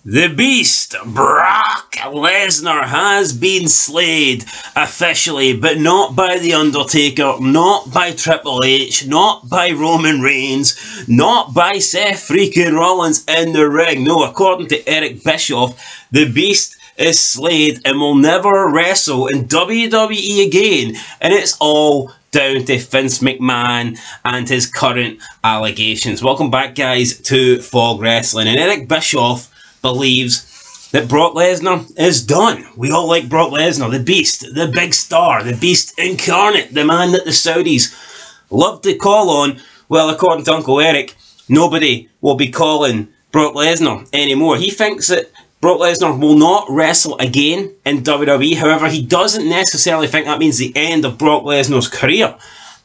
The Beast, Brock Lesnar, has been slayed officially, but not by The Undertaker, not by Triple H, not by Roman Reigns, not by Seth freaking Rollins in the ring. No, according to Eric Bischoff, The Beast is slayed and will never wrestle in WWE again, and it's all down to Vince McMahon and his current allegations. Welcome back, guys, to Fog Wrestling, and Eric Bischoff believes that Brock Lesnar is done. We all like Brock Lesnar, the Beast, the big star, the Beast incarnate, the man that the Saudis love to call on. Well, according to Uncle Eric, nobody will be calling Brock Lesnar anymore. He thinks that Brock Lesnar will not wrestle again in WWE. However, he doesn't necessarily think that means the end of Brock Lesnar's career.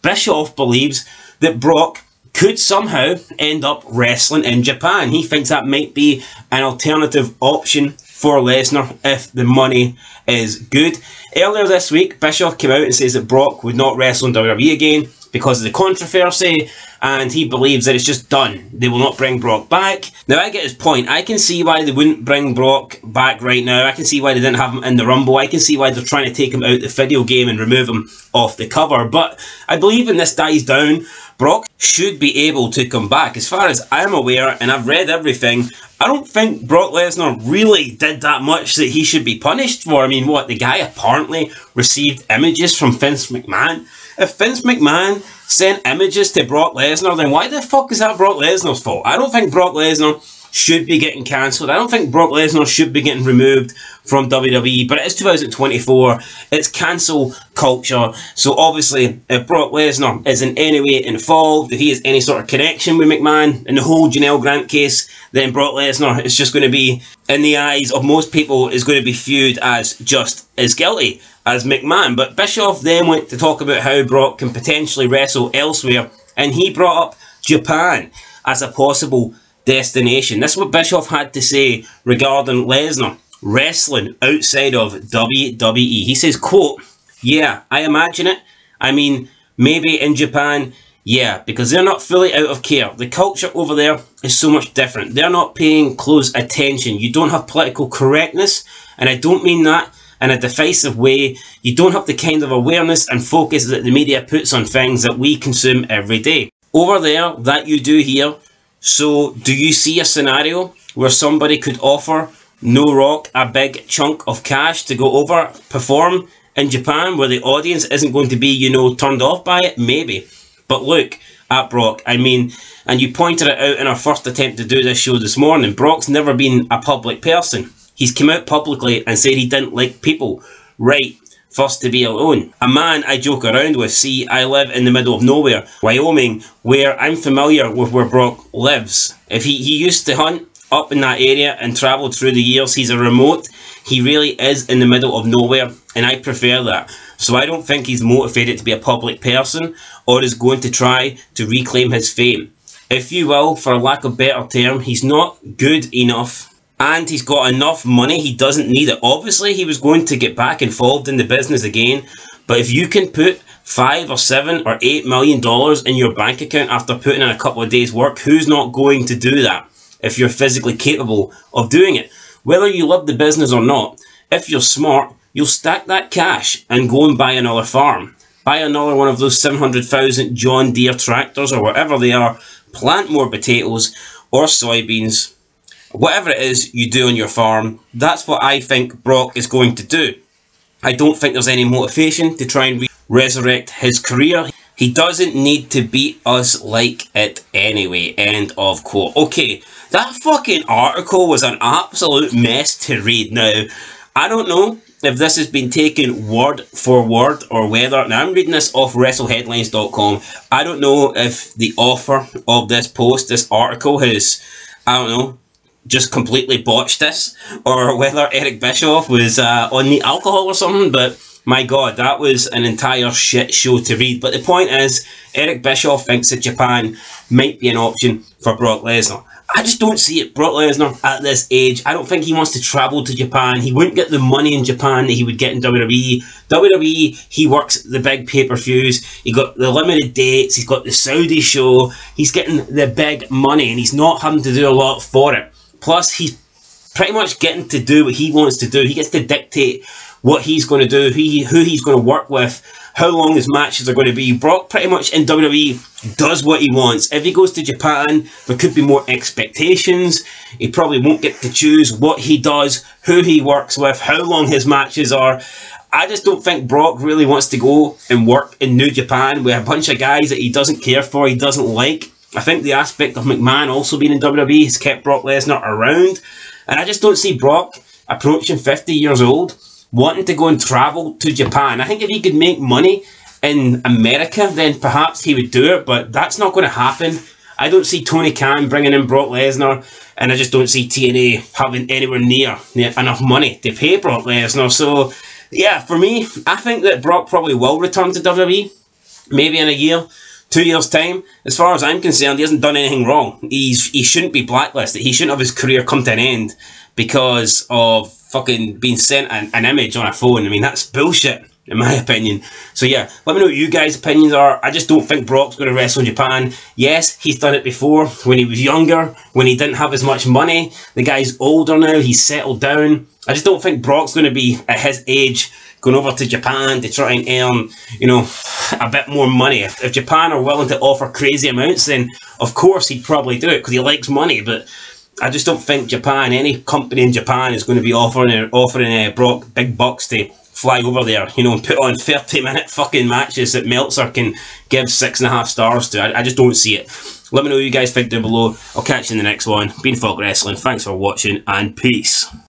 Bischoff believes that Brock could somehow end up wrestling in Japan. He thinks that might be an alternative option for Lesnar if the money is good. Earlier this week, Bischoff came out and says that Brock would not wrestle in WWE again because of the controversy, and he believes that it's just done. They will not bring Brock back. Now, I get his point. I can see why they wouldn't bring Brock back right now. I can see why they didn't have him in the Rumble. I can see why they're trying to take him out the video game and remove him off the cover. But I believe when this dies down, Brock should be able to come back. As far as I'm aware, and I've read everything, I don't think Brock Lesnar really did that much that he should be punished for. I mean, what, the guy apparently received images from Vince McMahon? If Vince McMahon sent images to Brock Lesnar, then why the fuck is that Brock Lesnar's fault? I don't think Brock Lesnar should be getting cancelled. I don't think Brock Lesnar should be getting removed from WWE, but it is 2024. It's cancel culture. So obviously, if Brock Lesnar is in any way involved, if he has any sort of connection with McMahon in the whole Janelle Grant case, then Brock Lesnar is just going to be, in the eyes of most people, is going to be viewed as just as guilty as McMahon. But Bischoff then went to talk about how Brock can potentially wrestle elsewhere, and he brought up Japan as a possible destination. This is what Bischoff had to say regarding Lesnar wrestling outside of WWE. He says, quote, "Yeah, I imagine it. I mean, maybe in Japan, yeah, because they're not fully out of care. The culture over there is so much different. They're not paying close attention. You don't have political correctness, and I don't mean that in a divisive way. You don't have the kind of awareness and focus that the media puts on things that we consume every day. Over there, that you do here. So, do you see a scenario where somebody could offer No Rock a big chunk of cash to go over, perform in Japan, where the audience isn't going to be, you know, turned off by it? Maybe. But look at Brock. I mean, and you pointed it out in our first attempt to do this show this morning, Brock's never been a public person. He's come out publicly and said he didn't like people. Right. First to be alone. A man I joke around with. See, I live in the middle of nowhere, Wyoming, where I'm familiar with where Brock lives. If he used to hunt up in that area and travelled through the years, he's a remote. He really is in the middle of nowhere, and I prefer that. So I don't think he's motivated to be a public person or is going to try to reclaim his fame. If you will, for lack of a better term, he's not good enough. And he's got enough money, he doesn't need it. Obviously, he was going to get back involved in the business again. But if you can put $5 or $7 or $8 million in your bank account after putting in a couple of days' work, who's not going to do that if you're physically capable of doing it? Whether you love the business or not, if you're smart, you'll stack that cash and go and buy another farm. Buy another one of those 700,000 John Deere tractors or whatever they are. Plant more potatoes or soybeans. Whatever it is you do on your farm, that's what I think Brock is going to do. I don't think there's any motivation to try and resurrect his career. He doesn't need to beat us like it anyway. End of quote. Okay, that fucking article was an absolute mess to read. Now, I don't know if this has been taken word for word or whether... Now, I'm reading this off WrestleHeadlines.com. I don't know if the author of this post, this article, has... I don't know, just completely botched this, or whether Eric Bischoff was on the alcohol or something, but my god, that was an entire shit show to read. But the point is, Eric Bischoff thinks that Japan might be an option for Brock Lesnar. I just don't see it. Brock Lesnar at this age, I don't think he wants to travel to Japan. He wouldn't get the money in Japan that he would get in WWE. WWE, he works the big pay-per-views. He got the limited dates. He's got the Saudi show. He's getting the big money, and he's not having to do a lot for it. Plus, he's pretty much getting to do what he wants to do. He gets to dictate what he's going to do, who he's going to work with, how long his matches are going to be. Brock pretty much in WWE does what he wants. If he goes to Japan, there could be more expectations. He probably won't get to choose what he does, who he works with, how long his matches are. I just don't think Brock really wants to go and work in New Japan with a bunch of guys that he doesn't care for, he doesn't like. I think the aspect of McMahon also being in WWE has kept Brock Lesnar around. And I just don't see Brock approaching 50 years old wanting to go and travel to Japan. I think if he could make money in America, then perhaps he would do it, but that's not going to happen. I don't see Tony Khan bringing in Brock Lesnar, and I just don't see TNA having anywhere near enough money to pay Brock Lesnar. So, yeah, for me, I think that Brock probably will return to WWE, maybe in a year, 2 years' time. As far as I'm concerned, he hasn't done anything wrong. He shouldn't be blacklisted. He shouldn't have his career come to an end because of fucking being sent an image on a phone. I mean, that's bullshit, in my opinion. So yeah, let me know what you guys' opinions are. I just don't think Brock's going to wrestle in Japan. Yes, he's done it before, when he was younger, when he didn't have as much money. The guy's older now, he's settled down. I just don't think Brock's going to be, at his age, going over to Japan to try and earn, you know, a bit more money. If Japan are willing to offer crazy amounts, then of course he'd probably do it, because he likes money. But I just don't think Japan, any company in Japan, is going to be offering Brock big bucks to fly over there, you know, and put on 30-minute fucking matches that Meltzer can give 6.5 stars to. I just don't see it. Let me know what you guys think down below. I'll catch you in the next one. Been Folk Wrestling. Thanks for watching, and peace.